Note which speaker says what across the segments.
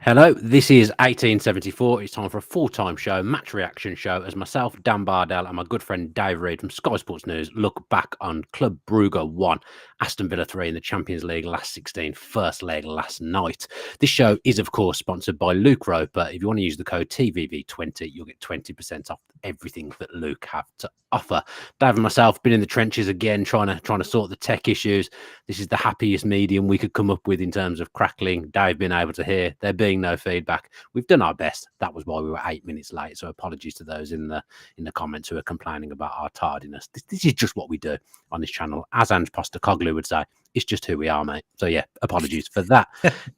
Speaker 1: Hello, this is 1874. It's time for a full-time show, match reaction show, as myself, Dan Bardell, and my good friend Dave Reid from Sky Sports News look back on Club Brugge 1, Aston Villa 3 in the Champions League last 16, first leg last night. This show is, of course, sponsored by Luke Roper. If you want to use the code TVV20, you'll get 20% off everything that Luke have to offer. Dave and myself been in the trenches again, trying to sort the tech issues. This is the happiest medium we could come up with in terms of crackling. Dave being able to hear, there being no feedback. We've done our best. That was why we were 8 minutes late. So apologies to those in the comments who are complaining about our tardiness. This is just what we do on this channel. As Ange Postecoglou would say, it's just who we are, mate. So yeah, apologies for that.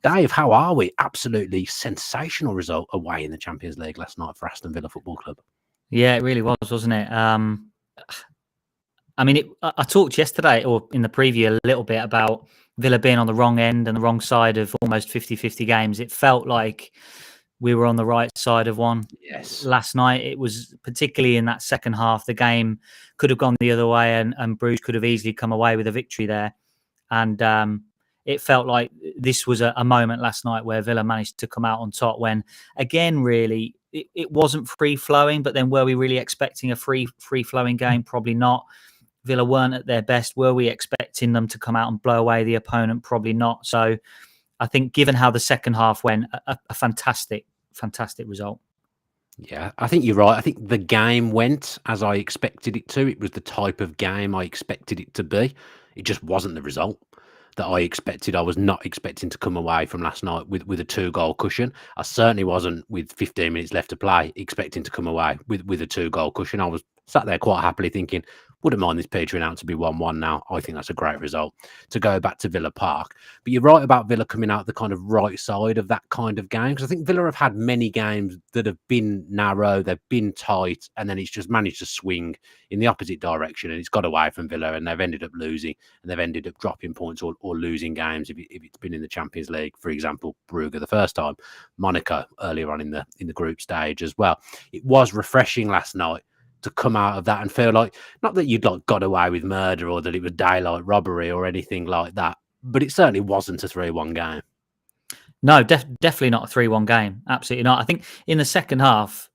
Speaker 1: Dave, how are we? Absolutely sensational result away in the Champions League last night for Aston Villa Football Club.
Speaker 2: Yeah, it really was, wasn't it? I mean, I talked yesterday or in the preview a little bit about Villa being on the wrong end and the wrong side of almost 50-50 games. It felt like we were on the right side of one.
Speaker 1: Yes.
Speaker 2: Last night, it was particularly in that second half, the game could have gone the other way and Bruges could have easily come away with a victory there. And it felt like this was a moment last night where Villa managed to come out on top when, again, really, it wasn't free-flowing, but then were we really expecting a free-flowing game? Probably not. Villa weren't at their best. Were we expecting them to come out and blow away the opponent? Probably not. So I think given how the second half went, a fantastic result.
Speaker 1: Yeah, I think you're right. I think the game went as I expected it to. It was the type of game I expected it to be. It just wasn't the result that I expected. I was not expecting to come away from last night with a 2-goal cushion. I certainly wasn't, with 15 minutes left to play, expecting to come away with a 2-goal cushion. I was sat there quite happily thinking, wouldn't mind this petering out to be 1-1 now. I think that's a great result to go back to Villa Park. But you're right about Villa coming out the kind of right side of that kind of game, because I think Villa have had many games that have been narrow, they've been tight, and then it's just managed to swing in the opposite direction, and it's got away from Villa, and they've ended up losing, and they've ended up dropping points or losing games if it's been in the Champions League. For example, Brugge the first time, Monaco earlier on in the group stage as well. It was refreshing last night to come out of that and feel like, not that you'd like got away with murder or that it was daylight robbery or anything like that, but it certainly wasn't a 3-1 game.
Speaker 2: No, definitely not a 3-1 game. Absolutely not. I think in the second half,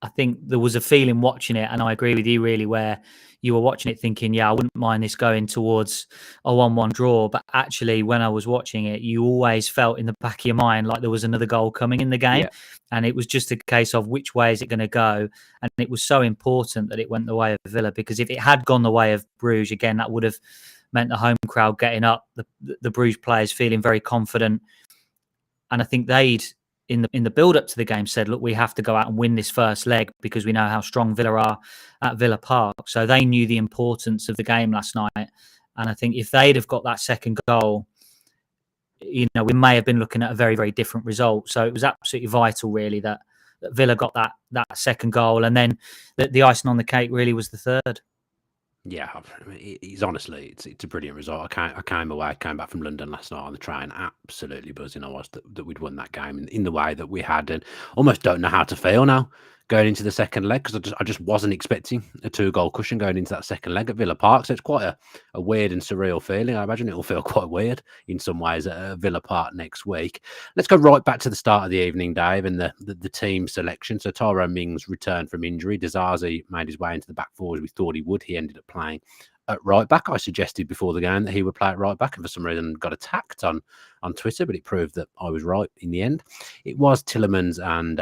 Speaker 2: I think there was a feeling watching it, and I agree with you really, where you were watching it thinking, yeah, I wouldn't mind this going towards a 1-1 draw. But actually, when I was watching it, you always felt in the back of your mind like there was another goal coming in the game. Yeah. And it was just a case of which way is it going to go? And it was so important that it went the way of Villa, because if it had gone the way of Bruges, again, that would have meant the home crowd getting up, the Bruges players feeling very confident. And I think they'd, in the build-up to the game, said, look, we have to go out and win this first leg because we know how strong Villa are at Villa Park. So they knew the importance of the game last night. And I think if they'd have got that second goal, we may have been looking at a very, very different result. So it was absolutely vital, really, that Villa got that second goal. And then the icing on the cake really was the third.
Speaker 1: Yeah, it's honestly, it's a brilliant result. I came back from London last night on the train, absolutely buzzing I was that we'd won that game in the way that we had, and almost don't know how to feel now going into the second leg, because I just wasn't expecting a 2-goal cushion going into that second leg at Villa Park. So it's quite a weird and surreal feeling. I imagine it will feel quite weird in some ways at Villa Park next week. Let's go right back to the start of the evening, Dave, and the team selection. So Tyrone Mings returned from injury. Dizazi made his way into the back four as we thought he would. He ended up playing at right back. I suggested before the game that he would play at right back, and for some reason got attacked on Twitter, but it proved that I was right in the end. It was Tielemans and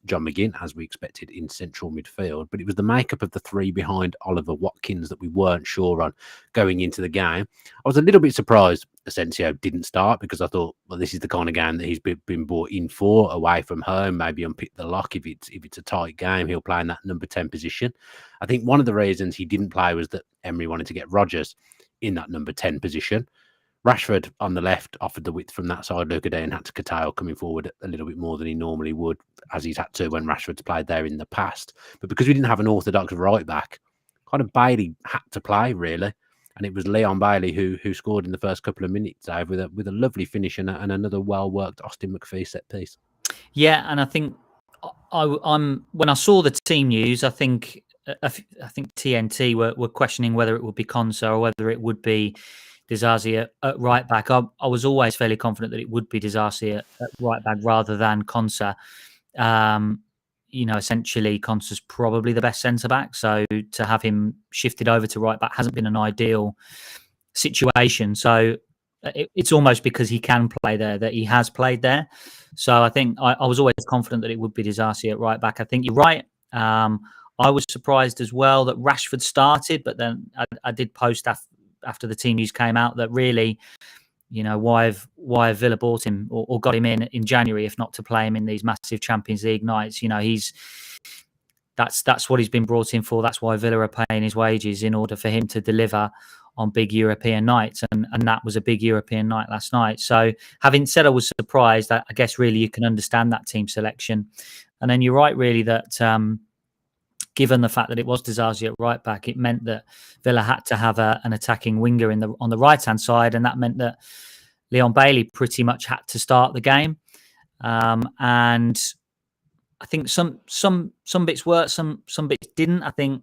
Speaker 1: John McGinn, as we expected, in central midfield, but it was the makeup of the three behind Oliver Watkins that we weren't sure on going into the game. I was a little bit surprised Asensio didn't start, because I thought, well, this is the kind of game that he's been brought in for, away from home, maybe unpick the lock. If it's a tight game, he'll play in that number 10 position. I think one of the reasons he didn't play was that Emery wanted to get Rodgers in that number 10 position. Rashford on the left offered the width from that side. Luka Day had to curtail coming forward a little bit more than he normally would, as he's had to when Rashford's played there in the past. But because we didn't have an orthodox right back, kind of Bailey had to play, really. And it was Leon Bailey who scored in the first couple of minutes, Dave, with a lovely finish and another well-worked Austin McPhee set piece.
Speaker 2: Yeah, and I think when I saw the team news, I think TNT were questioning whether it would be Konsa or whether it would be Disasi at right back. I was always fairly confident that it would be Disasi at right back rather than Konsa. Essentially, Konsa's probably the best centre back, so to have him shifted over to right back hasn't been an ideal situation. So it's almost because he can play there that he has played there. So I think I was always confident that it would be Disasi at right back. I think you're right. I was surprised as well that Rashford started, but then I did post after the team news came out that really, why have Villa bought him or got him in January if not to play him in these massive Champions League nights? That's what he's been brought in for. That's why Villa are paying his wages, in order for him to deliver on big European nights, and that was a big European night last night. So having said I was surprised, I guess really you can understand that team selection. And then you're right really that given the fact that it was Disasi at right back, it meant that Villa had to have an attacking winger on the right hand side, and that meant that Leon Bailey pretty much had to start the game. And I think some bits worked, some bits didn't. I think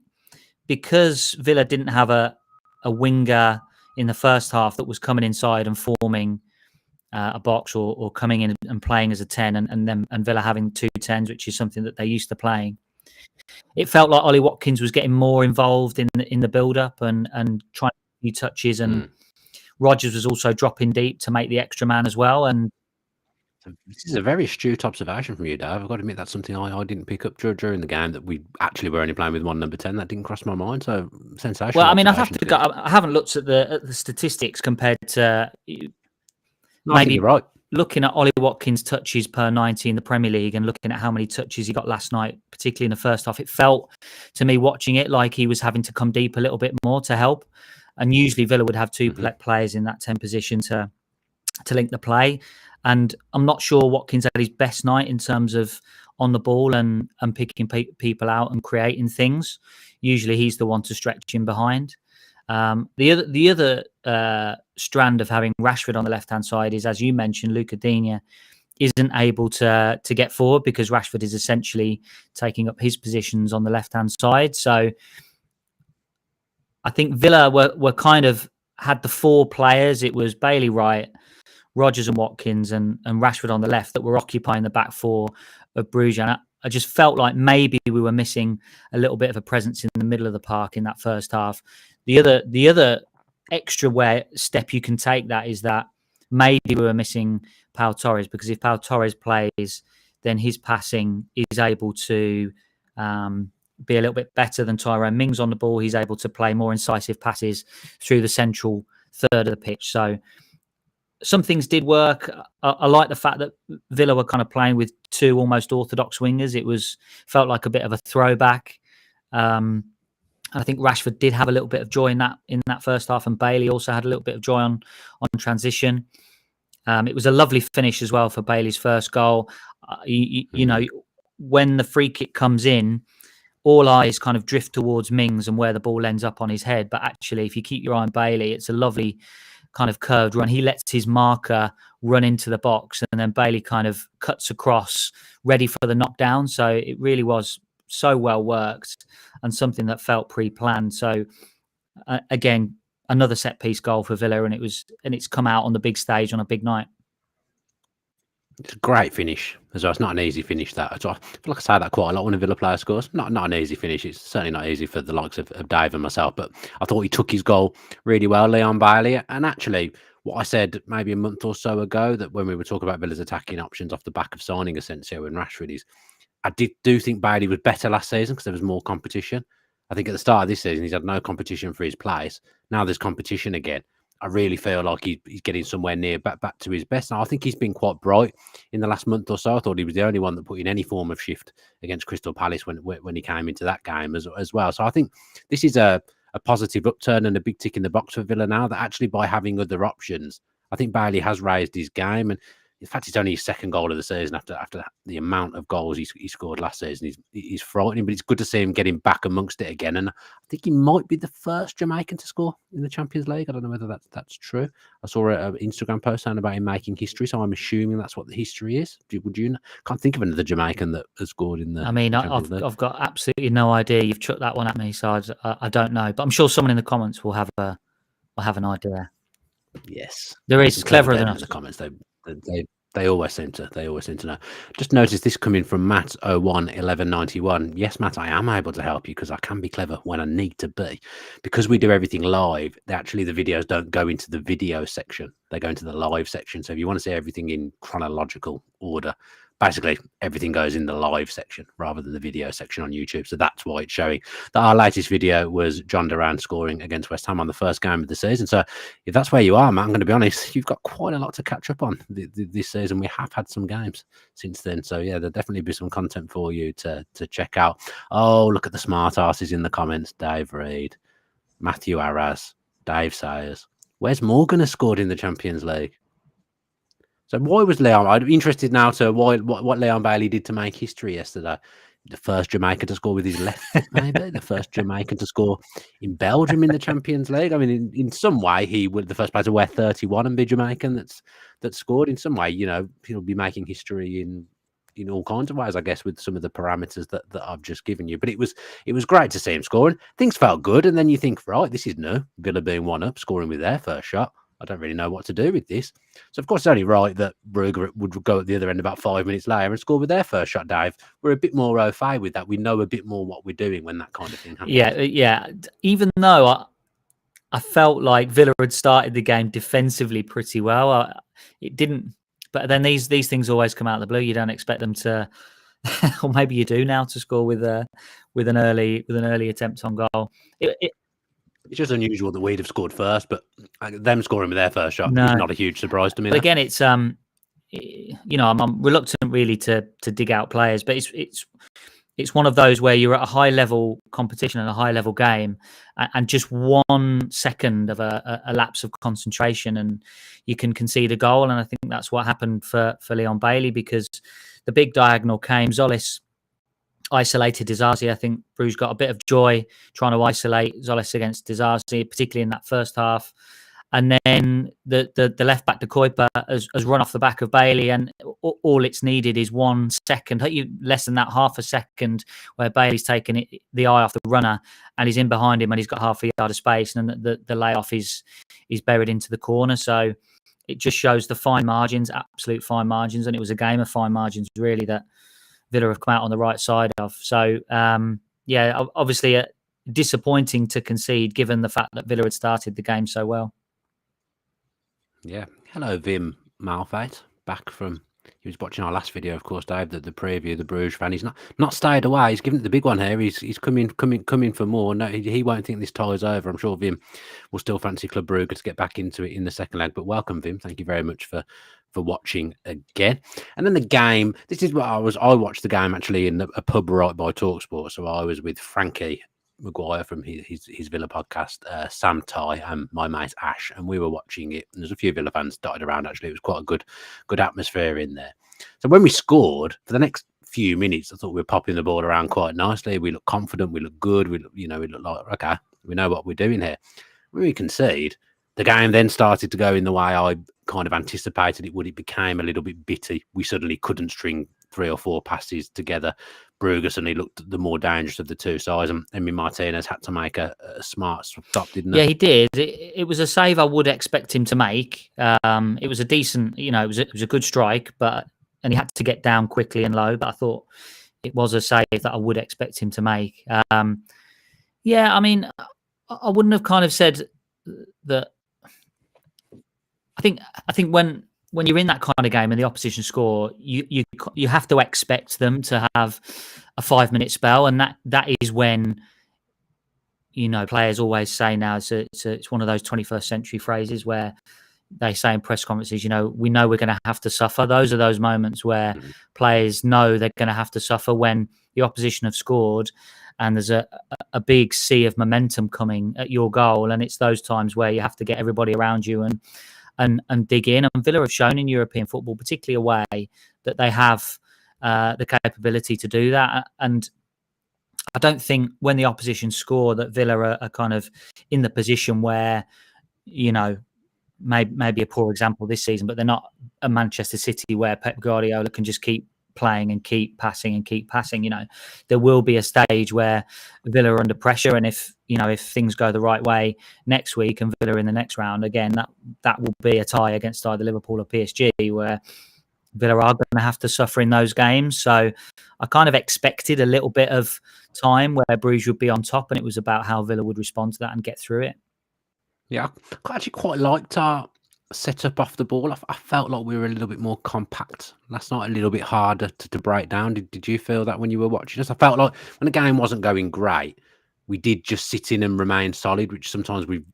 Speaker 2: because Villa didn't have a winger in the first half that was coming inside and forming a box or coming in and playing as a 10, and Villa having 2 10s, which is something that they're used to playing. It felt like Ollie Watkins was getting more involved in the build-up and trying a few touches, and Rodgers was also dropping deep to make the extra man as well. And
Speaker 1: this is a very astute observation from you, Dave. I've got to admit that's something I didn't pick up during the game, that we actually were only playing with one number 10. That didn't cross my mind. So sensational.
Speaker 2: Well, I mean, I haven't looked at the statistics compared to
Speaker 1: maybe you're right.
Speaker 2: Looking at Ollie Watkins' touches per 90 in the Premier League and looking at how many touches he got last night, particularly in the first half, it felt to me watching it like he was having to come deep a little bit more to help. And usually Villa would have 2 players in that 10 position to link the play. And I'm not sure Watkins had his best night in terms of on the ball and picking people out and creating things. Usually he's the one to stretch in behind. The other strand of having Rashford on the left-hand side is, as you mentioned, Luca Digne isn't able to get forward because Rashford is essentially taking up his positions on the left-hand side. So I think Villa were kind of had the 4 players. It was Bailey right, Rodgers and Watkins and Rashford on the left that were occupying the back 4 of Brugge. And I just felt like maybe we were missing a little bit of a presence in the middle of the park in that first half. The other extra step you can take that is that maybe we were missing Pau Torres, because if Pau Torres plays, then his passing is able to be a little bit better than Tyrone Mings on the ball. He's able to play more incisive passes through the central third of the pitch. So some things did work. I like the fact that Villa were kind of playing with 2 almost orthodox wingers. It felt like a bit of a throwback. I think Rashford did have a little bit of joy in that first half, and Bailey also had a little bit of joy on transition. It was a lovely finish as well for Bailey's first goal. You know, when the free kick comes in, all eyes kind of drift towards Mings and where the ball ends up on his head. But actually, if you keep your eye on Bailey, it's a lovely kind of curved run. He lets his marker run into the box, and then Bailey kind of cuts across, ready for the knockdown. So it really was so well worked and something that felt pre-planned. So again, another set piece goal for Villa, and it's come out on the big stage on a big night.
Speaker 1: It's a great finish as well. It's not an easy finish, that. I feel like I say that quite a lot when a Villa player scores. Not an easy finish. It's certainly not easy for the likes of Dave and myself, but I thought he took his goal really well, Leon Bailey. And actually, what I said maybe a month or so ago, that when we were talking about Villa's attacking options off the back of signing Asensio and Rashford, is I do think Bailey was better last season because there was more competition. I think at the start of this season, he's had no competition for his place. Now there's competition again. I really feel like he's getting somewhere near back to his best. Now, I think he's been quite bright in the last month or so. I thought he was the only one that put in any form of shift against Crystal Palace when he came into that game as well. So I think this is a positive upturn and a big tick in the box for Villa now, that actually by having other options, I think Bailey has raised his game. And in fact, it's only his 2nd goal of the season after the amount of goals he scored last season. He's frightening, but it's good to see him getting back amongst it again. And I think he might be the first Jamaican to score in the Champions League. I don't know whether that's true. I saw an Instagram post saying about him making history, so I'm assuming that's what the history is. Would you? Can't think of another Jamaican that has scored in the.
Speaker 2: I mean, I've got absolutely no idea. You've chucked that one at me, so I don't know. But I'm sure someone in the comments will have an idea.
Speaker 1: Yes,
Speaker 2: There
Speaker 1: there's
Speaker 2: is
Speaker 1: some clever
Speaker 2: cleverer than
Speaker 1: people in
Speaker 2: us.
Speaker 1: the comments. They always seem to know. Just notice this coming from Matt 011191. Yes, Matt, I am able to help you because I can be clever when I need to be. Because we do everything live, actually the videos don't go into the video section. They go into the live section. So if you want to see everything in chronological order, basically everything goes in the live section rather than the video section on YouTube. So that's why it's showing that our latest video was John Duran scoring against West Ham on the first game of the season. So if that's where you are, Matt, I'm going to be honest, you've got quite a lot to catch up on this season. We have had some games since then. So yeah, there'll definitely be some content for you to check out. Oh, look at the smart asses in the comments. Dave Reed, Matthew Arras, Dave Sayers. Where's Morgan has scored in the Champions League? So why was Leon? I'd be interested now to what Leon Bailey did to make history yesterday. The first Jamaican to score with his left foot, maybe the first Jamaican to score in Belgium in the Champions League. I mean, in some way, he would the first player to wear 31 and be Jamaican that scored. In some way, he'll be making history in all kinds of ways, I guess, with some of the parameters that I've just given you. But it was great to see him scoring. Things felt good, and then you think, right, this is new. Villa being 1-up, scoring with their first shot. I don't really know what to do with this. So, of course, it's only right that Brugge would go at the other end about 5 minutes later and score with their first shot, Dave. We're a bit more au fait with that. We know a bit more what we're doing when that kind of thing happens.
Speaker 2: Yeah. Even though I felt like Villa had started the game defensively pretty well, it didn't. But then these things always come out of the blue. You don't expect them to, or maybe you do now, to score with an early attempt on goal.
Speaker 1: It's just unusual that we'd have scored first, but them scoring with their first shot
Speaker 2: No.
Speaker 1: is not a huge surprise to me.
Speaker 2: But again, it's I'm reluctant really to dig out players, but it's one of those where you're at a high level competition and a high level game, and just 1 second of a lapse of concentration, and you can concede a goal. And I think that's what happened for Leon Bailey, because the big diagonal came. Zolis isolated Disasi. I think Bruges got a bit of joy trying to isolate Zolis against Disasi, particularly in that first half. And then the left back, De Kuiper, has run off the back of Bailey, and all it's needed is 1 second, less than that, half a second, where Bailey's taken the eye off the runner and he's in behind him, and he's got half a yard of space, and the layoff is buried into the corner. So it just shows the fine margins, absolute fine margins, and it was a game of fine margins really that Villa have come out on the right side of. So obviously disappointing to concede given the fact that Villa had started the game so well.
Speaker 1: Yeah. Hello, Vim Malfate, back from. He was watching our last video, of course, Dave, the preview, the Bruges fan. He's not stayed away. He's given it the big one here. He's coming for more. No, he won't think this tie is over. I'm sure Vim will still fancy Club Brugge to get back into it in the second leg. But welcome, Vim. Thank you very much for watching again. And then the game. This is what I watched the game actually in a pub right by TalkSport. So I was with Frankie Maguire from his Villa podcast, Sam Ty, and my mate Ash, and we were watching it. And there's a few Villa fans dotted around. Actually, it was quite a good atmosphere in there. So when we scored, for the next few minutes, I thought we were popping the ball around quite nicely. We looked confident. We looked good. We looked like, okay, we know what we're doing here. When we concede, the game then started to go in the way I kind of anticipated it would. It became a little bit bitty. We suddenly couldn't string 3 or 4 passes together. Brugge suddenly looked the more dangerous of the two sides, and Emi Martinez had to make a smart stop, didn't he?
Speaker 2: Yeah, he did. It was a save I would expect him to make. It was a decent, it was a good strike, and he had to get down quickly and low. But I thought it was a save that I would expect him to make. Yeah, I mean, I wouldn't have kind of said that. I think when you're in that kind of game and the opposition score, you have to expect them to have a 5-minute spell, and that is when players always say now it's one of those 21st century phrases where they say in press conferences, we know we're going to have to suffer. Those are those moments where players know they're going to have to suffer when the opposition have scored and there's a big sea of momentum coming at your goal, and it's those times where you have to get everybody around you and dig in. And Villa have shown in European football, particularly away, that they have the capability to do that. And I don't think when the opposition score that Villa are kind of in the position where, maybe a poor example this season, but they're not a Manchester City where Pep Guardiola can just keep playing and keep passing and keep passing. There will be a stage where Villa are under pressure, and if things go the right way next week and Villa in the next round again, that will be a tie against either Liverpool or PSG, where Villa are going to have to suffer in those games. So I kind of expected a little bit of time where Bruges would be on top, and it was about how Villa would respond to that and get through it.
Speaker 1: Yeah, I actually quite liked our setup off the ball. I felt like we were a little bit more compact last night, a little bit harder to break down. Did you feel that when you were watching us? I felt like when the game wasn't going great, we did just sit in and remain solid, which sometimes we've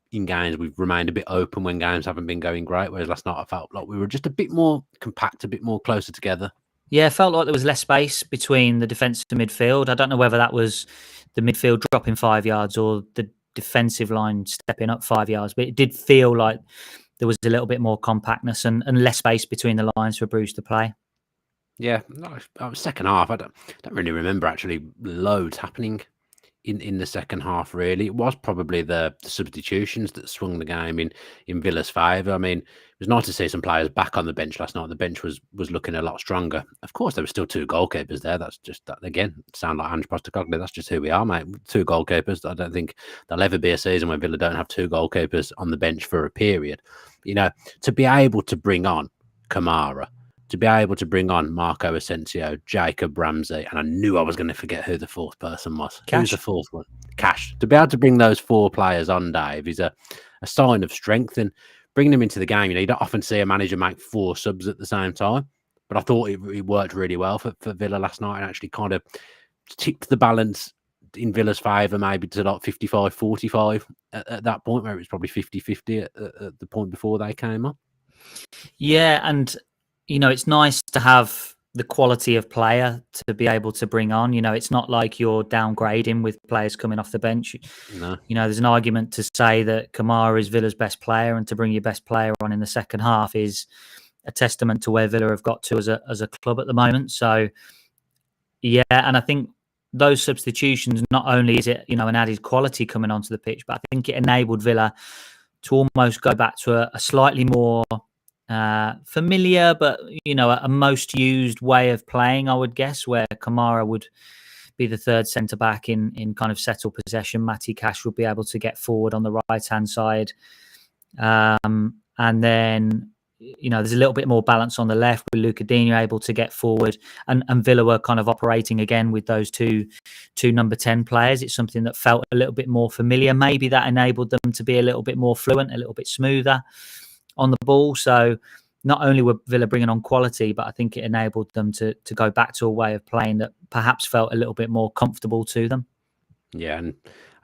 Speaker 1: remained a bit open when games haven't been going great. Whereas last night I felt like we were just a bit more compact, a bit more closer together.
Speaker 2: Yeah, it felt like there was less space between the defence and midfield. I don't know whether that was the midfield dropping 5 yards or the defensive line stepping up 5 yards, but it did feel like there was a little bit more compactness and less space between the lines for Bruce to play.
Speaker 1: Yeah, second half, I don't really remember actually loads happening in the second half. Really, it was probably the substitutions that swung the game in Villa's favour. I mean, it was nice to see some players back on the bench last night. The bench was looking a lot stronger. Of course, there were still two goalkeepers there. That's just that again. Sound like Ange Postecoglou. That's just who we are, mate. Two goalkeepers. I don't think there'll ever be a season where Villa don't have two goalkeepers on the bench for a period. To be able to bring on Kamara, to be able to bring on Marco Asensio, Jacob Ramsey, and I knew I was going to forget who the fourth person was.
Speaker 2: Cash.
Speaker 1: Who's the fourth one? Cash. To be able to bring those four players on, Dave, is a sign of strength. And bringing them into the game, you don't often see a manager make four subs at the same time. But I thought it worked really well for Villa last night and actually kind of tipped the balance in Villa's favour, maybe to like 55-45 at that point, where it was probably 50-50 at the point before they came on.
Speaker 2: Yeah, and it's nice to have the quality of player to be able to bring on. It's not like you're downgrading with players coming off the bench.
Speaker 1: No.
Speaker 2: There's an argument to say that Kamara is Villa's best player, and to bring your best player on in the second half is a testament to where Villa have got to as a club at the moment. So, yeah, and I think those substitutions, not only is it, an added quality coming onto the pitch, but I think it enabled Villa to almost go back to a slightly more familiar, but a most used way of playing, I would guess, where Kamara would be the third centre back in kind of settled possession. Matty Cash would be able to get forward on the right hand side, and then there's a little bit more balance on the left with Luca Digne able to get forward, and Villa were kind of operating again with those two number 10 players. It's something that felt a little bit more familiar. Maybe that enabled them to be a little bit more fluent, a little bit smoother on the ball. So not only were Villa bringing on quality, but I think it enabled them to go back to a way of playing that perhaps felt a little bit more comfortable to them. Yeah,
Speaker 1: and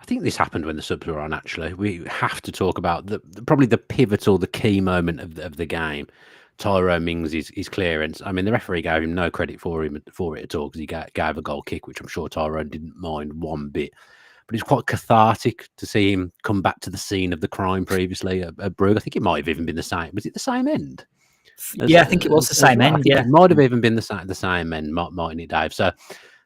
Speaker 1: I think this happened when the subs were on. Actually, we have to talk about probably the pivotal, the key moment of the game. Tyrone Mings' clearance. I mean, the referee gave him no credit for it at all because he gave a goal kick, which I'm sure Tyrone didn't mind one bit. But it's quite cathartic to see him come back to the scene of the crime previously at Brugge. I think it might have even been the same. Was it the same end?
Speaker 2: Yeah, I think it was the same end. Yeah,
Speaker 1: it might have even been the same end, mightn't it, Dave? So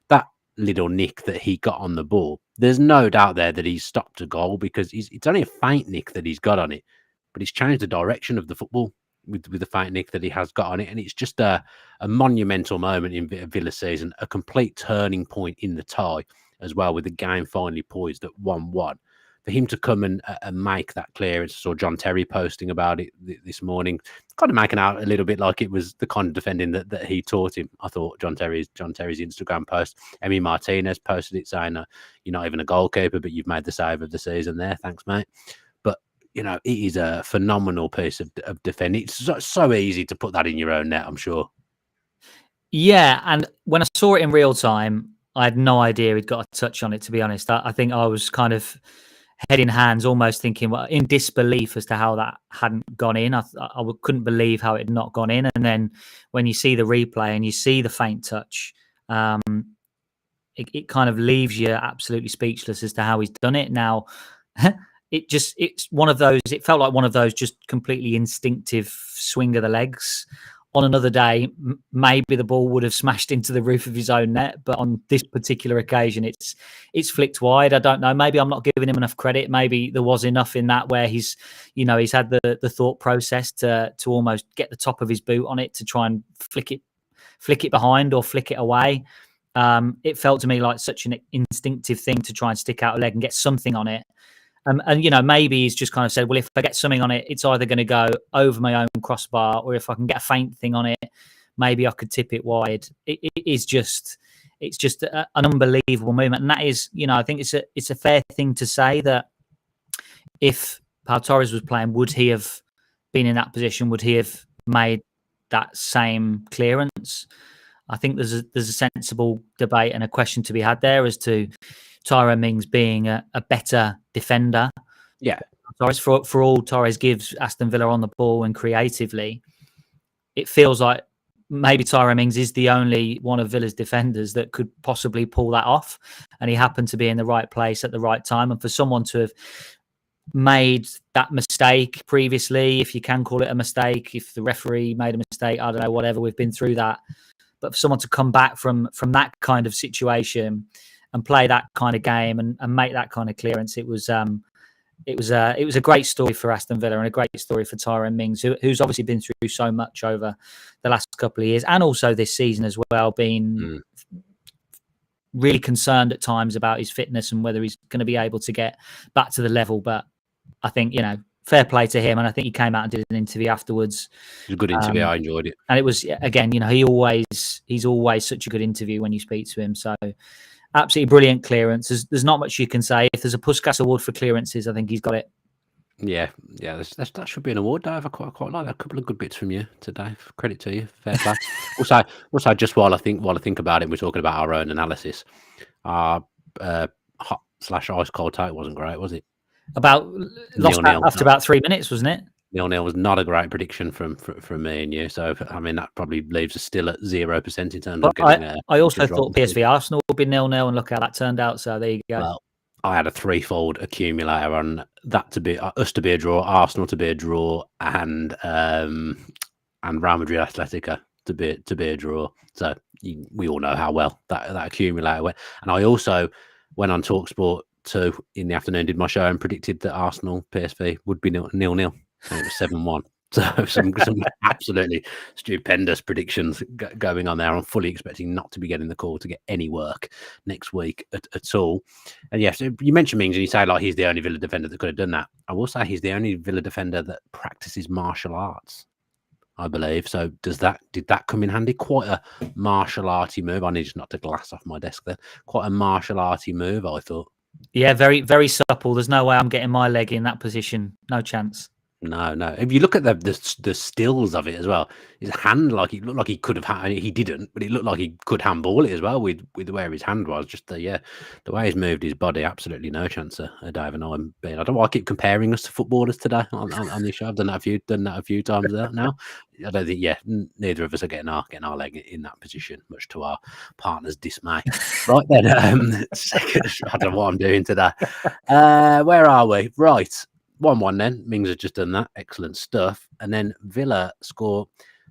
Speaker 1: that little nick that he got on the ball, there's no doubt there that he's stopped a goal because it's only a faint nick that he's got on it, but he's changed the direction of the football with the faint nick that he has got on it. And it's just a monumental moment in Villa season, a complete turning point in the tie as well, with the game finally poised at 1-1. For him to come and make that clearance, I saw John Terry posting about it this morning, kind of making out a little bit like it was the kind of defending that he taught him. I thought John Terry's Instagram post, Emi Martinez posted it saying, you're not even a goalkeeper, but you've made the save of the season there. Thanks, mate. But, it is a phenomenal piece of defending. It's so easy to put that in your own net, I'm sure.
Speaker 2: Yeah, and when I saw it in real time, I had no idea he'd got a touch on it, to be honest. I think I was kind of head in hands, almost thinking, well, in disbelief as to how that hadn't gone in. I couldn't believe how it had not gone in. And then when you see the replay and you see the faint touch, it kind of leaves you absolutely speechless as to how he's done it. Now, it's one of those, it felt like one of those just completely instinctive swing of the legs. On another day, maybe the ball would have smashed into the roof of his own net, but on this particular occasion, it's flicked wide. I don't know. Maybe I'm not giving him enough credit. Maybe there was enough in that where he's had the thought process to almost get the top of his boot on it to try and flick it flick it behind or flick it away. It felt to me like such an instinctive thing to try and stick out a leg and get something on it. And maybe he's just kind of said, well, if I get something on it, it's either going to go over my own crossbar, or if I can get a faint thing on it, maybe I could tip it wide. It's just an unbelievable movement. And that is, I think it's a fair thing to say that if Pau Torres was playing, would he have been in that position? Would he have made that same clearance? I think there's a sensible debate and a question to be had there as to Tyrone Mings being a better defender.
Speaker 1: Yeah.
Speaker 2: Torres, for all Torres gives Aston Villa on the ball and creatively, it feels like maybe Tyrone Mings is the only one of Villa's defenders that could possibly pull that off. And he happened to be in the right place at the right time. And for someone to have made that mistake previously, if you can call it a mistake, if the referee made a mistake, I don't know, whatever, we've been through that. But for someone to come back from that kind of situation and play that kind of game and make that kind of clearance, it was a great story for Aston Villa and a great story for Tyrone Mings, who's obviously been through so much over the last couple of years and also this season as well, been really concerned at times about his fitness and whether he's going to be able to get back to the level. But I think, fair play to him. And I think he came out and did an interview afterwards.
Speaker 1: It was a good interview. I enjoyed it.
Speaker 2: And it was, again, he's always such a good interview when you speak to him. So absolutely brilliant clearance. There's not much you can say. If there's a Puskas award for clearances, I think he's got it.
Speaker 1: Yeah. That should be an award, Dave. I quite like that. A couple of good bits from you today. Credit to you. Fair play. also, just while I think about it, we're talking about our own analysis. Our hot/ice cold take wasn't great, was it?
Speaker 2: Lost after about 3 minutes, wasn't it?
Speaker 1: 0-0 was not a great prediction from me and you. So, I mean, that probably leaves us still at 0% in terms of getting
Speaker 2: I also thought PSV Arsenal would be 0-0, and look how that turned out. So there you go.
Speaker 1: Well, I had a threefold accumulator on that to be us to be a draw, Arsenal to be a draw, and Real Madrid Atletico to be a draw. So we all know how well that accumulator went. And I also went on TalkSport 2 in the afternoon, did my show, and predicted that Arsenal PSV would be 0-0, and it was 7-1. So some absolutely stupendous predictions going on there. I'm fully expecting not to be getting the call to get any work next week at all. And yes, you mentioned Mings and you say like he's the only Villa defender that could have done that. I will say he's the only Villa defender that practices martial arts, I believe. So did that come in handy? Quite a martial arty move. I need just not to glass off my desk there. Quite a martial arty move, I thought.
Speaker 2: Yeah, very, very supple. There's no way I'm getting my leg in that position. No chance.
Speaker 1: No. If you look at the stills of it as well, his hand, like it looked like he could have had. He didn't, but it looked like he could handball it as well with where his hand was. Just the way he's moved his body, absolutely no chance of Dave and I being. I don't know why I keep comparing us to footballers today on this show. I've done that a few times there now. I don't think neither of us are getting our leg in that position, much to our partner's dismay. Right then, second, I don't know what I'm doing today. Where are we? Right. 1-1 then. Mings has just done that. Excellent stuff. And then Villa score.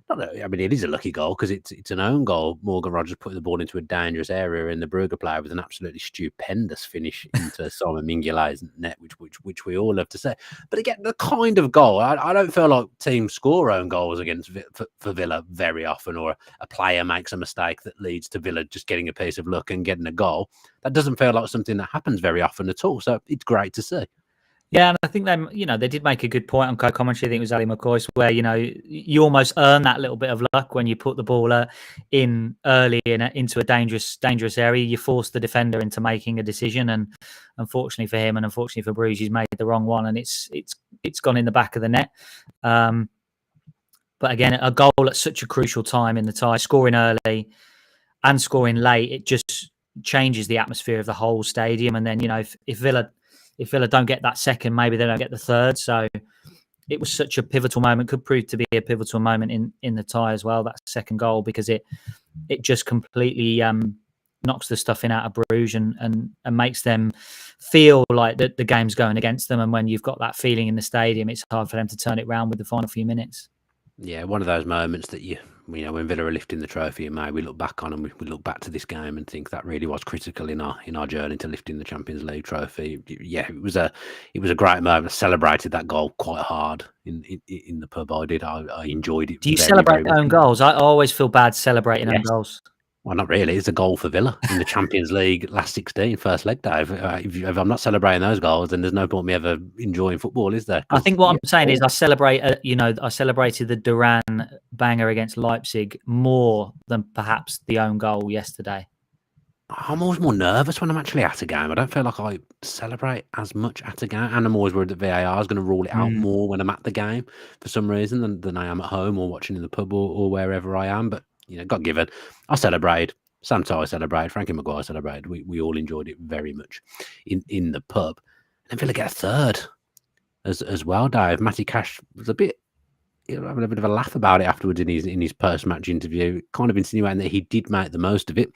Speaker 1: It is a lucky goal because it's an own goal. Morgan Rogers putting the ball into a dangerous area in the Brugge player with an absolutely stupendous finish into Simon Mignolet's net, which we all love to say. But again, the kind of goal, I don't feel like teams score own goals against for Villa very often, or a player makes a mistake that leads to Villa just getting a piece of luck and getting a goal. That doesn't feel like something that happens very often at all. So it's great to see.
Speaker 2: Yeah, and I think they did make a good point on co-commentary. I think it was Ali McCoy, where you almost earn that little bit of luck when you put the ball in early into a dangerous area. You force the defender into making a decision, and unfortunately for him, and unfortunately for Bruges, he's made the wrong one, and it's gone in the back of the net. But again, a goal at such a crucial time in the tie, scoring early and scoring late, it just changes the atmosphere of the whole stadium. And then if Villa don't get that second, maybe they don't get the third. So it was such a pivotal moment, could prove to be a pivotal moment in the tie as well, that second goal, because it just completely knocks the stuffing out of Bruges and makes them feel like the game's going against them. And when you've got that feeling in the stadium, it's hard for them to turn it around with the final few minutes.
Speaker 1: Yeah, one of those moments that when Villa are lifting the trophy in May, we look back on and we look back to this game and think that really was critical in our journey to lifting the Champions League trophy. Yeah, it was a great moment. I celebrated that goal quite hard in the pub. I did. I enjoyed it
Speaker 2: Do you
Speaker 1: very, very
Speaker 2: celebrate
Speaker 1: much.
Speaker 2: own goals? I always feel bad celebrating own
Speaker 1: Yes.
Speaker 2: goals.
Speaker 1: Well, not really. It's a goal for Villa in the Champions League last 16, first leg, Dave. If I'm not celebrating those goals, then there's no point me ever enjoying football, is there?
Speaker 2: I think what I'm saying is I celebrated the Duran banger against Leipzig more than perhaps the own goal yesterday.
Speaker 1: I'm always more nervous when I'm actually at a game. I don't feel like I celebrate as much at a game. And I'm always worried that VAR is going to rule it out more when I'm at the game for some reason than I am at home or watching in the pub or wherever I am. But, God given, I celebrated. Sam Tighe celebrated. Frankie Maguire celebrated. We all enjoyed it very much in the pub. And Villa get a third as well, Dave. Matty Cash was a bit... having a bit of a laugh about it afterwards in his post-match interview, kind of insinuating that he did make the most of it.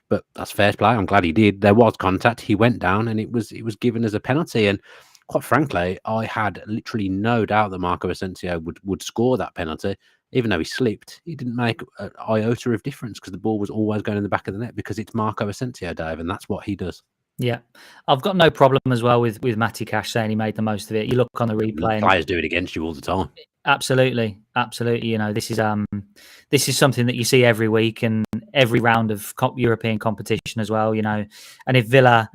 Speaker 1: But that's fair play. I'm glad he did. There was contact. He went down, and it was given as a penalty. And quite frankly, I had literally no doubt that Marco Asensio would score that penalty, even though he slipped. He didn't make an iota of difference because the ball was always going in the back of the net because it's Marco Asensio, Dave, and that's what he does.
Speaker 2: Yeah, I've got no problem as well with Matty Cash saying he made the most of it. You look on the replay,
Speaker 1: players do it against you all the time.
Speaker 2: Absolutely. This is something that you see every week and every round of European competition as well. And if Villa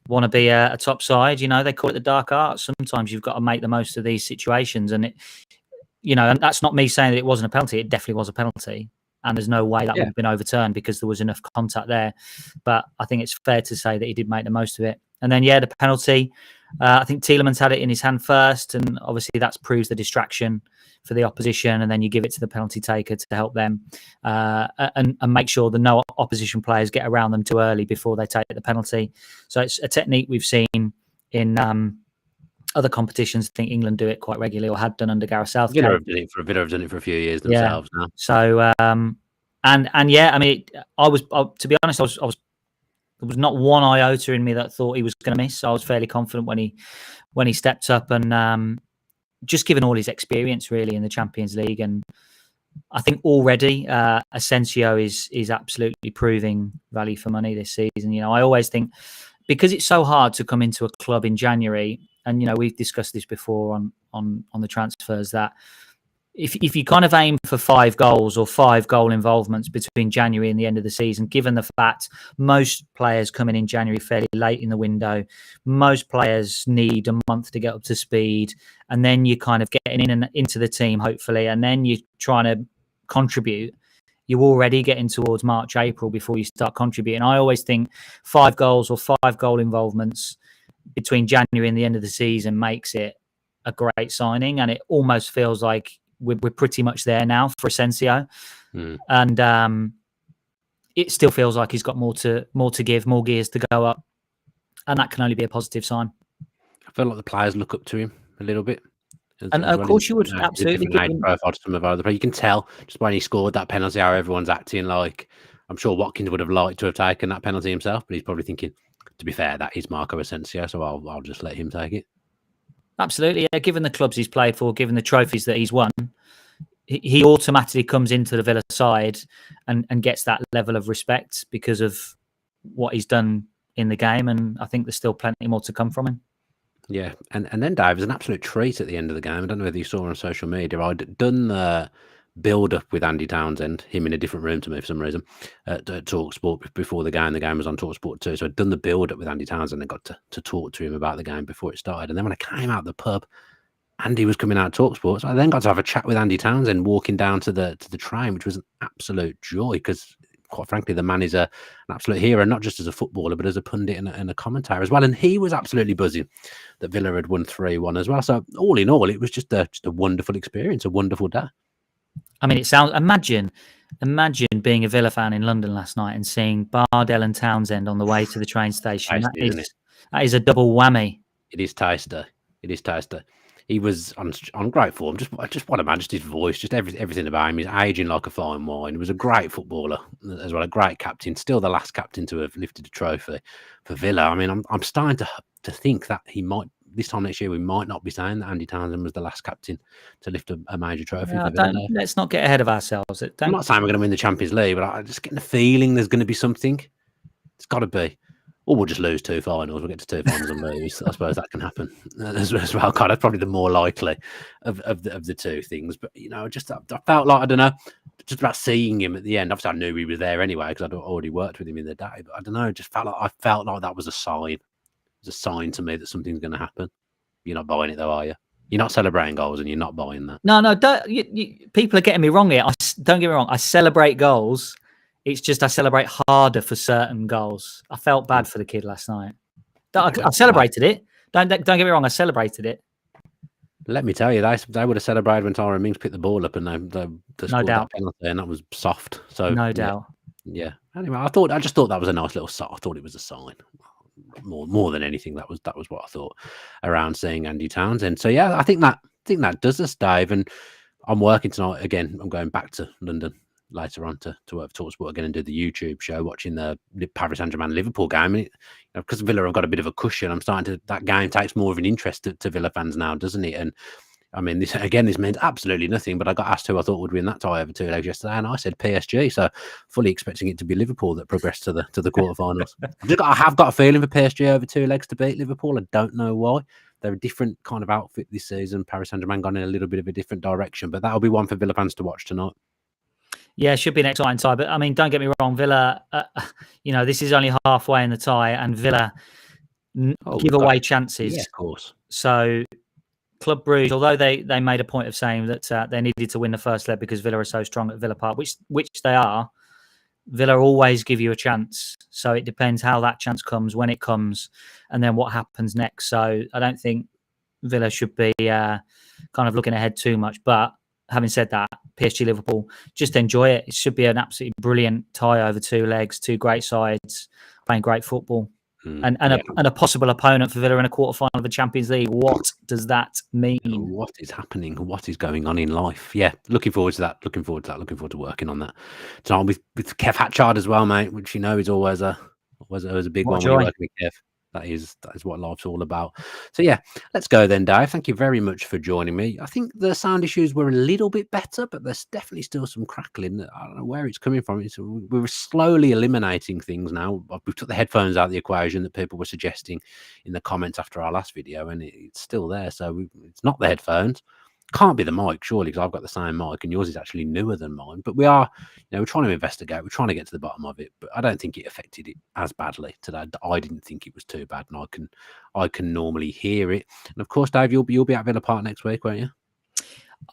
Speaker 2: want to be a top side, they call it the dark arts. Sometimes you've got to make the most of these situations, and and that's not me saying that it wasn't a penalty. It definitely was a penalty. And there's no way that would have been overturned because there was enough contact there. But I think it's fair to say that he did make the most of it. And then, the penalty, I think Tielemans had it in his hand first. And obviously that proves the distraction for the opposition. And then you give it to the penalty taker to help them and make sure that no opposition players get around them too early before they take the penalty. So it's a technique we've seen in other competitions. I think England do it quite regularly or had done under Gareth Southgate.
Speaker 1: Villa have done it for a few years themselves now.
Speaker 2: So I was to be honest, I was there was not one iota in me that thought he was going to miss. I was fairly confident when he stepped up, and just given all his experience really in the Champions League, and I think already Asensio is absolutely proving value for money this season. I always think because it's so hard to come into a club in January. And, we've discussed this before on the transfers, that if you kind of aim for 5 goals or 5 goal involvements between January and the end of the season, given the fact most players coming in January fairly late in the window, most players need a month to get up to speed, and then you're kind of getting in and into the team, hopefully, and then you're trying to contribute. You're already getting towards March, April before you start contributing. I always think 5 goals or 5 goal involvements between January and the end of the season makes it a great signing, and it almost feels like we're pretty much there now for Asensio, and it still feels like he's got more to give, more gears to go up, and that can only be a positive sign.
Speaker 1: I feel like the players look up to him a little bit,
Speaker 2: and of course you would absolutely.
Speaker 1: Profile to some of our other players. You can tell just when he scored that penalty how everyone's acting. Like I'm sure Watkins would have liked to have taken that penalty himself, but he's probably thinking, to be fair, that is Marco Asensio, so I'll just let him take it.
Speaker 2: Absolutely, yeah. Given the clubs he's played for, given the trophies that he's won, he automatically comes into the Villa side and gets that level of respect because of what he's done in the game, and I think there's still plenty more to come from him.
Speaker 1: Yeah, and then Dave, was an absolute treat at the end of the game. I don't know whether you saw on social media. I'd done the build up with Andy Townsend, him in a different room to me for some reason, at Talk Sport before the game. The game was on Talk Sport too. So I'd done the build up with Andy Townsend and got to talk to him about the game before it started. And then when I came out the pub, Andy was coming out of Talk Sport. So I then got to have a chat with Andy Townsend walking down to the train, which was an absolute joy because, quite frankly, the man is an absolute hero, not just as a footballer, but as a pundit and a commentator as well. And he was absolutely buzzing that Villa had won 3-1 as well. So all in all, it was just a wonderful experience, a wonderful day.
Speaker 2: I mean, it sounds. Imagine being a Villa fan in London last night and seeing Bardell and Townsend on the way to the train station. That is a double whammy.
Speaker 1: It is tasty. He was on great form. Just what a man, just his voice, just everything about him. He's aging like a fine wine. He was a great footballer as well, a great captain. Still the last captain to have lifted a trophy for Villa. I mean, I'm starting to think that he might this time next year we might not be saying that Andy Townsend was the last captain to lift a major trophy
Speaker 2: Yeah,
Speaker 1: for Villa.
Speaker 2: let's not get ahead of ourselves.
Speaker 1: I'm not saying we're going to win the Champions League, but I'm just getting the feeling there's going to be something. It's got to be. Or we'll just lose 2 finals. We'll get to 2 finals and lose. I suppose that can happen as well. God, that's probably the more likely of the 2 things. But, you know, just I felt like, I don't know, just about seeing him at the end. Obviously, I knew he was there anyway because I'd already worked with him in the day. But I don't know, just I felt like that was a sign. It was a sign to me that something's going to happen. You're not buying it, though, are you? You're not celebrating goals and you're not buying that.
Speaker 2: No, don't. People are getting me wrong here. Don't get me wrong. I celebrate goals. It's just I celebrate harder for certain goals. I felt bad for the kid last night. I celebrated it. Don't get me wrong. I celebrated it.
Speaker 1: Let me tell you, they would have celebrated when Tyrone Mings picked the ball up and they scored that penalty, and that was soft. So
Speaker 2: no doubt.
Speaker 1: Yeah. Anyway, I just thought that was a nice little sign. I thought it was a sign. More than anything, that was what I thought around seeing Andy Townsend. So yeah, I think that does us, Dave. And I'm working tonight again. I'm going back to London later on to work for TalkSport again and do the YouTube show, watching the Paris Saint-Germain Liverpool game. And because Villa have got a bit of a cushion, I'm starting to, that game takes more of an interest to Villa fans now, doesn't it? And I mean, this meant absolutely nothing, but I got asked who I thought would win that tie over 2 legs yesterday, and I said PSG. So fully expecting it to be Liverpool that progressed to the quarterfinals. I have got a feeling for PSG over 2 legs to beat Liverpool. I don't know why. They're a different kind of outfit this season. Paris Saint-Germain gone in a little bit of a different direction, but that'll be one for Villa fans to watch tonight.
Speaker 2: Yeah, it should be an exciting tie. But I mean, don't get me wrong, Villa. This is only halfway in the tie, and Villa give away chances.
Speaker 1: Yeah, of course.
Speaker 2: So Club Brugge, although they made a point of saying that they needed to win the first leg because Villa are so strong at Villa Park, which they are, Villa always give you a chance. So it depends how that chance comes, when it comes, and then what happens next. So I don't think Villa should be kind of looking ahead too much. But having said that, PSG Liverpool, just enjoy it. It should be an absolutely brilliant tie over 2 legs, 2 great sides playing great football. And a possible opponent for Villa in a quarterfinal of the Champions League. What does that mean?
Speaker 1: What is happening? What is going on in life? Yeah, looking forward to that. Looking forward to working on that. So with Kev Hatchard as well, mate, which is always a big one when you're working with Kev. That is what life's all about. So yeah, let's go then, Dave. Thank you very much for joining me. I think the sound issues were a little bit better, but there's definitely still some crackling. I don't know where it's coming from. We're slowly eliminating things now. We've took the headphones out of the equation that people were suggesting in the comments after our last video, and it's still there. So it's not the headphones. Can't be the mic, surely, because I've got the same mic and yours is actually newer than mine. But we are, we're trying to investigate. We're trying to get to the bottom of it. But I don't think it affected it as badly today. I didn't think it was too bad, and I can normally hear it. And of course, Dave, you'll be at Villa Park next week, won't you?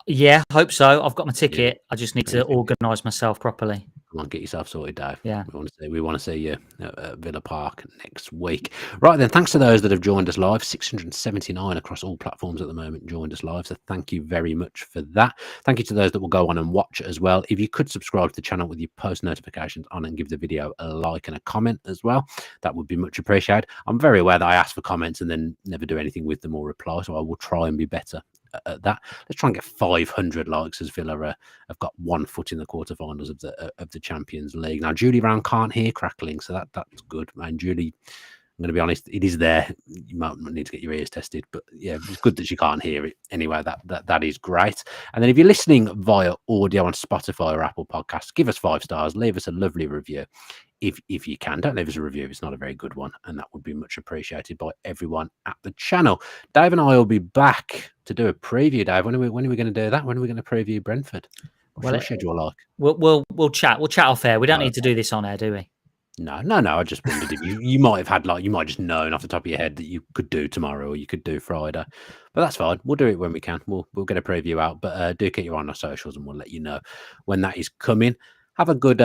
Speaker 2: Yeah, hope so. I've got my ticket. Yeah. I just need to organise myself properly.
Speaker 1: Come on, get yourself sorted, Dave.
Speaker 2: Yeah.
Speaker 1: We want to see you at Villa Park next week. Right then, thanks to those that have joined us live. 679 across all platforms at the moment joined us live. So thank you very much for that. Thank you to those that will go on and watch as well. If you could subscribe to the channel with your post notifications on and give the video a like and a comment as well, that would be much appreciated. I'm very aware that I ask for comments and then never do anything with them or reply, so I will try and be better at that. Let's try and get 500 likes as Villa have got 1 foot in the quarterfinals of the Champions League. Now Julie Brown can't hear crackling, so that's good. And Julie, I'm going to be honest, it is there. You might need to get your ears tested, but yeah, it's good that she can't hear it. Anyway, that is great. And then if you're listening via audio on Spotify or Apple Podcasts, give us 5 stars, leave us a lovely review. If you can, don't leave us a review if it's not a very good one, and that would be much appreciated by everyone at the channel. Dave and I will be back to do a preview. Dave, when are we going to do that? When are we going to preview Brentford? What's your schedule like?
Speaker 2: We'll chat. We'll chat off air. We don't need to do this on air, do we?
Speaker 1: No. I just wondered if you might have had you might just known off the top of your head that you could do tomorrow or you could do Friday, but that's fine. We'll do it when we can. We'll get a preview out, but do keep you on our socials and we'll let you know when that is coming. Have a good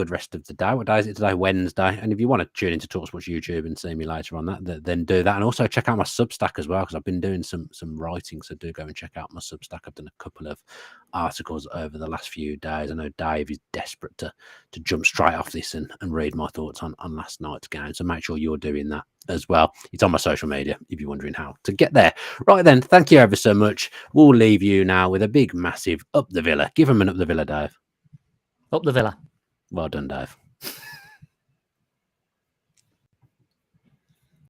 Speaker 1: rest of the day. What day is it today? Wednesday. And if you want to tune into TalkSport YouTube and see me later on that, then do that. And also check out my Substack as well, because I've been doing some writing. So do go and check out my Substack. I've done a couple of articles over the last few days. I know Dave is desperate to jump straight off this and read my thoughts on last night's game. So make sure you're doing that as well. It's on my social media if you're wondering how to get there. Right then, thank you ever so much. We'll leave you now with a big, massive up the Villa. Give them an up the Villa, Dave.
Speaker 2: Up the Villa.
Speaker 1: Well done, Dave.